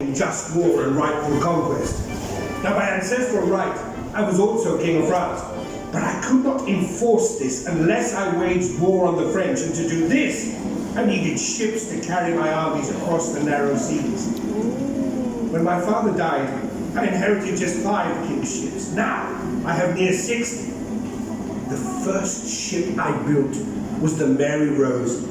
just war and rightful conquest. Now, by ancestral right, I was also king of France, but I could not enforce this unless I waged war on the French, and to do this, I needed ships to carry my armies across the narrow seas. When my father died, I inherited just 5 king's ships. Now, I have near 60. The first ship I built was the Mary Rose,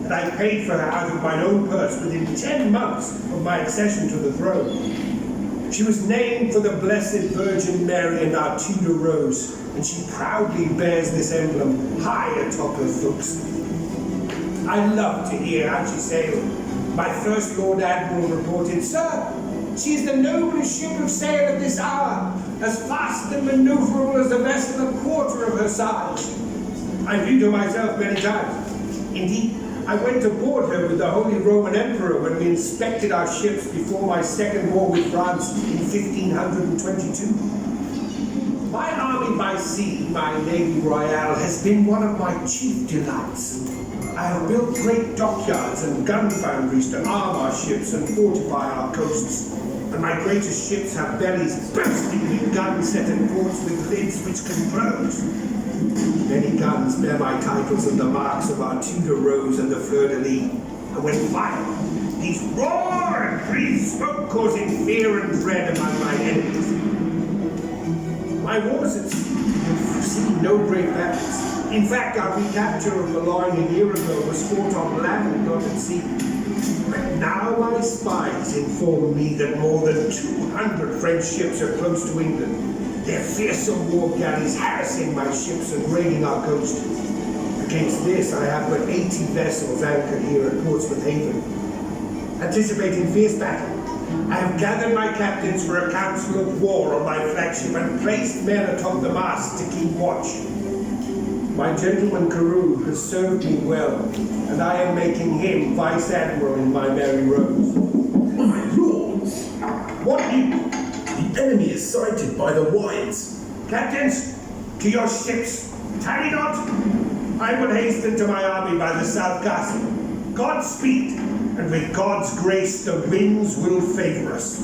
and I paid for her out of my own purse within 10 months of my accession to the throne. She was named for the Blessed Virgin Mary and our Tudor Rose, and she proudly bears this emblem high atop her forecastle. I love to hear how she sailed. My first Lord Admiral reported, "Sir, she is the noblest ship of sail of this hour, as fast and maneuverable as a vessel a quarter of her size." I viewed her myself many times. Indeed, I went aboard her with the Holy Roman Emperor when we inspected our ships before my second war with France in 1522. My army by sea, my Navy Royale, has been one of my chief delights. I have built great dockyards and gun foundries to arm our ships and fortify our coasts. And my greatest ships have bellies bursting with guns set at ports with lids which can close. Many guns bear my titles and the marks of our Tudor Rose and the Fleur-de-Lis. And when fired, these roar and breathe smoke, causing fear and dread among my enemies. My wars at sea have seen no great battles. In fact, our recapture of Boulogne a year ago was fought on land and not at sea. But now my spies inform me that more than 200 French ships are close to England, their fearsome war galleys harassing my ships and raiding our coast. Against this, I have but 80 vessels anchored here at Portsmouth Haven. Anticipating fierce battle, I have gathered my captains for a council of war on my flagship and placed men atop the mast to keep watch. My gentleman Carew has served me well, and I am making him Vice Admiral in my Mary Rose. My lords, What you... the enemy is sighted by the Whites. Captains, to your ships. Tarry not. I will hasten to my army by the South Castle. Godspeed, and with God's grace the winds will favor us.